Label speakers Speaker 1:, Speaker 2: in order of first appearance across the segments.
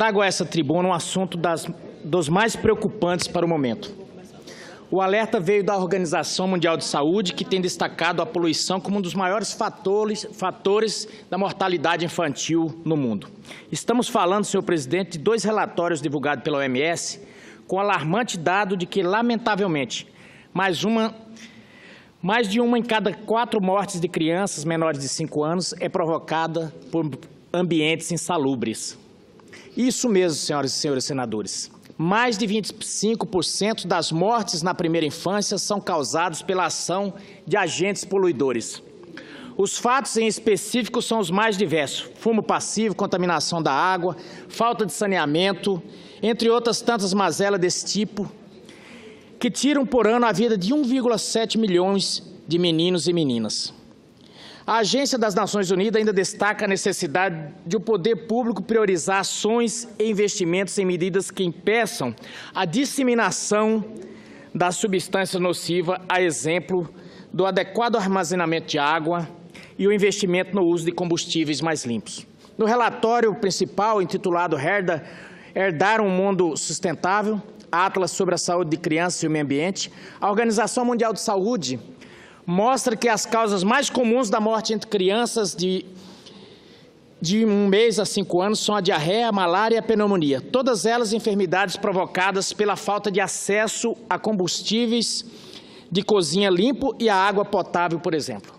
Speaker 1: trago a essa tribuna um assunto dos mais preocupantes para o momento. O alerta veio da Organização Mundial de Saúde, que tem destacado a poluição como um dos maiores fatores da mortalidade infantil no mundo. Estamos falando, senhor presidente, de 2 relatórios divulgados pela OMS, com o alarmante dado de que, lamentavelmente, mais de uma em cada 4 mortes de crianças menores de 5 anos é provocada por ambientes insalubres. Isso mesmo, senhoras e senhores senadores. Mais de 25% das mortes na primeira infância são causados pela ação de agentes poluidores. Os fatos em específico são os mais diversos: fumo passivo, contaminação da água, falta de saneamento, entre outras tantas mazelas desse tipo, que tiram por ano a vida de 1,7 milhões de meninos e meninas. A Agência das Nações Unidas ainda destaca a necessidade de o poder público priorizar ações e investimentos em medidas que impeçam a disseminação da substância nociva, a exemplo do adequado armazenamento de água e o investimento no uso de combustíveis mais limpos. No relatório principal, intitulado Herdar um Mundo Sustentável, Atlas sobre a Saúde de Crianças e o Meio Ambiente, a Organização Mundial de Saúde mostra que as causas mais comuns da morte entre crianças de 1 mês a 5 anos são a diarreia, a malária e a pneumonia. Todas elas enfermidades provocadas pela falta de acesso a combustíveis de cozinha limpo e a água potável, por exemplo.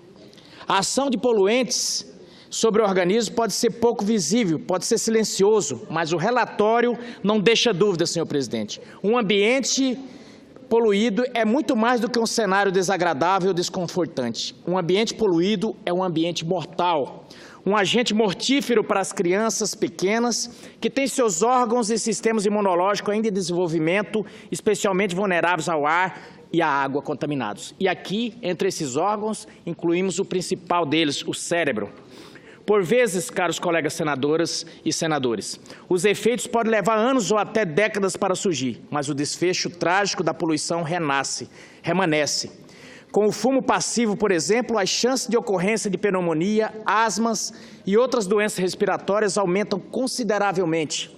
Speaker 1: A ação de poluentes sobre o organismo pode ser pouco visível, pode ser silencioso, mas o relatório não deixa dúvida, senhor presidente. Um ambiente poluído é muito mais do que um cenário desagradável e desconfortante. Um ambiente poluído é um ambiente mortal, um agente mortífero para as crianças pequenas que têm seus órgãos e sistemas imunológicos ainda em desenvolvimento, especialmente vulneráveis ao ar e à água contaminados. E aqui, entre esses órgãos, incluímos o principal deles, o cérebro. Por vezes, caros colegas senadoras e senadores, os efeitos podem levar anos ou até décadas para surgir, mas o desfecho trágico da poluição permanece. Com o fumo passivo, por exemplo, as chances de ocorrência de pneumonia, asmas e outras doenças respiratórias aumentam consideravelmente.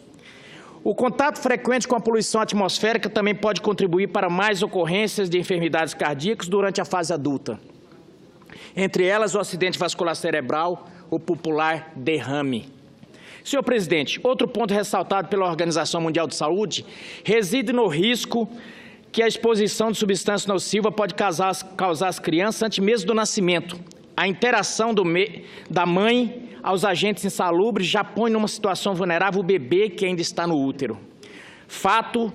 Speaker 1: O contato frequente com a poluição atmosférica também pode contribuir para mais ocorrências de enfermidades cardíacas durante a fase adulta. Entre elas, o acidente vascular cerebral, o popular derrame. Senhor presidente, outro ponto ressaltado pela Organização Mundial de Saúde reside no risco que a exposição de substância nociva pode causar às crianças antes mesmo do nascimento. A interação da mãe aos agentes insalubres já põe numa situação vulnerável o bebê que ainda está no útero. Fato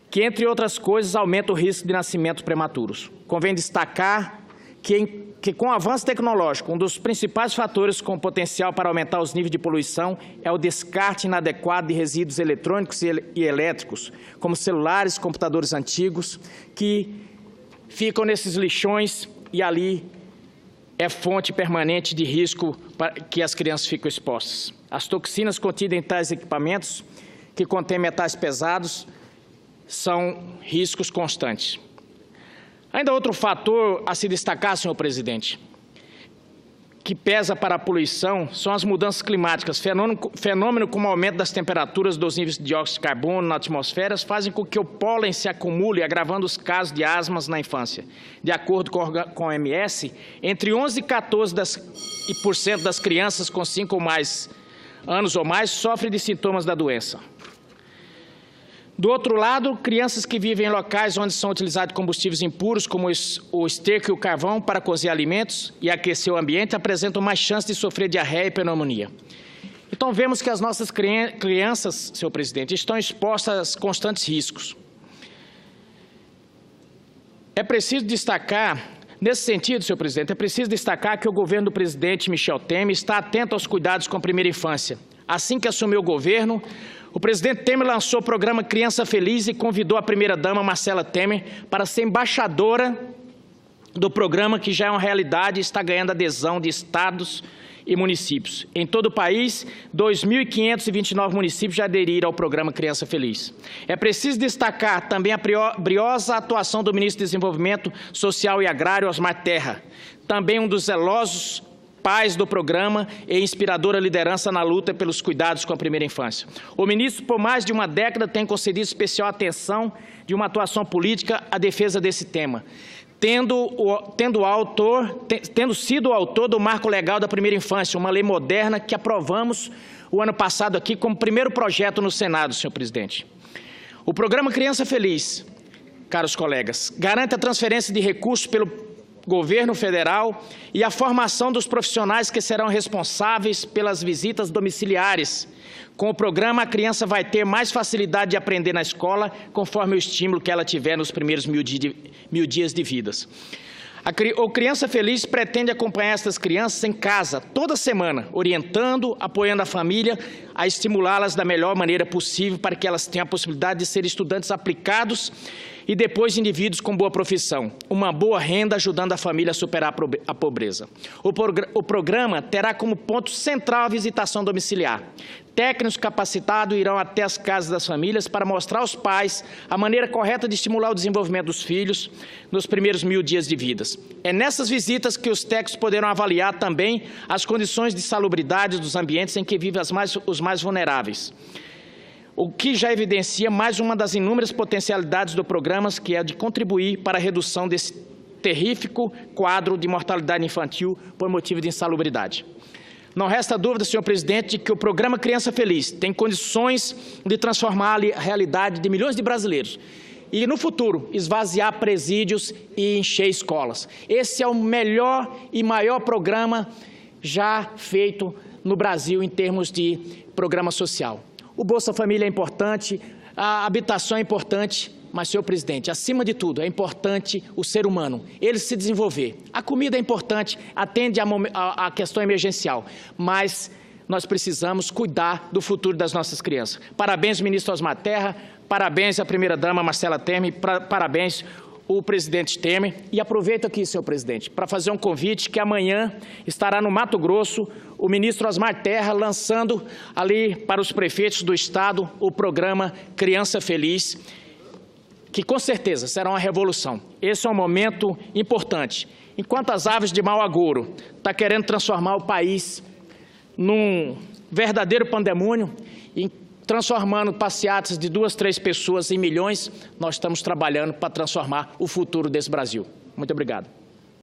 Speaker 1: que, entre outras coisas, aumenta o risco de nascimentos prematuros. Convém destacar que com o avanço tecnológico, um dos principais fatores com potencial para aumentar os níveis de poluição é o descarte inadequado de resíduos eletrônicos e elétricos, como celulares, computadores antigos, que ficam nesses lixões e ali é fonte permanente de risco para que as crianças ficam expostas. As toxinas contidas em tais equipamentos, que contêm metais pesados, são riscos constantes. Ainda outro fator a se destacar, senhor presidente, que pesa para a poluição são as mudanças climáticas. Fenômeno como o aumento das temperaturas dos níveis de dióxido de carbono na atmosfera fazem com que o pólen se acumule, agravando os casos de asmas na infância. De acordo com a OMS, entre 11% e 14% das crianças com 5 ou mais anos ou mais sofrem de sintomas da doença. Do outro lado, crianças que vivem em locais onde são utilizados combustíveis impuros, como o esterco e o carvão, para cozer alimentos e aquecer o ambiente, apresentam mais chance de sofrer diarreia e pneumonia. Então, vemos que as nossas crianças, senhor presidente, estão expostas a constantes riscos. É preciso destacar, nesse sentido, senhor presidente, é preciso destacar que o governo do presidente Michel Temer está atento aos cuidados com a primeira infância. Assim que assumiu o governo, o presidente Temer lançou o programa Criança Feliz e convidou a primeira-dama, Marcela Temer, para ser embaixadora do programa, que já é uma realidade e está ganhando adesão de estados e municípios. Em todo o país, 2.529 municípios já aderiram ao programa Criança Feliz. É preciso destacar também a briosa atuação do ministro do Desenvolvimento Social e Agrário, Osmar Terra, também um dos zelosos pais do programa e inspiradora liderança na luta pelos cuidados com a primeira infância. O ministro, por mais de uma década, tem concedido especial atenção de uma atuação política à defesa desse tema, tendo sido o autor do Marco Legal da Primeira Infância, uma lei moderna que aprovamos o ano passado aqui como primeiro projeto no Senado, senhor presidente. O programa Criança Feliz, caros colegas, garante a transferência de recursos pelo governo federal e a formação dos profissionais que serão responsáveis pelas visitas domiciliares. Com o programa, a criança vai ter mais facilidade de aprender na escola, conforme o estímulo que ela tiver nos primeiros 1000 dias de vida. O Criança Feliz pretende acompanhar essas crianças em casa, toda semana, orientando, apoiando a família, a estimulá-las da melhor maneira possível para que elas tenham a possibilidade de ser estudantes aplicados e depois indivíduos com boa profissão, uma boa renda ajudando a família a superar a pobreza. O programa terá como ponto central a visitação domiciliar. Técnicos capacitados irão até as casas das famílias para mostrar aos pais a maneira correta de estimular o desenvolvimento dos filhos nos primeiros 1000 dias de vida. É nessas visitas que os técnicos poderão avaliar também as condições de salubridade dos ambientes em que vivem os mais vulneráveis, o que já evidencia mais uma das inúmeras potencialidades do programa, que é de contribuir para a redução desse terrífico quadro de mortalidade infantil por motivo de insalubridade. Não resta dúvida, senhor presidente, de que o programa Criança Feliz tem condições de transformar a realidade de milhões de brasileiros e, no futuro, esvaziar presídios e encher escolas. Esse é o melhor e maior programa já feito no Brasil em termos de programa social. O Bolsa Família é importante, a habitação é importante, mas, senhor presidente, acima de tudo, é importante o ser humano, ele se desenvolver. A comida é importante, atende à questão emergencial, mas nós precisamos cuidar do futuro das nossas crianças. Parabéns, ministro Osmar Terra, parabéns à primeira-dama Marcela Temer, parabéns o presidente Temer. E aproveito aqui, senhor presidente, para fazer um convite que amanhã estará no Mato Grosso o ministro Osmar Terra lançando ali para os prefeitos do estado o programa Criança Feliz, que com certeza será uma revolução. Esse é um momento importante. Enquanto as aves de mau agouro estão querendo transformar o país num verdadeiro pandemônio, e transformando passeatas de 2, 3 pessoas em milhões, nós estamos trabalhando para transformar o futuro desse Brasil. Muito obrigado.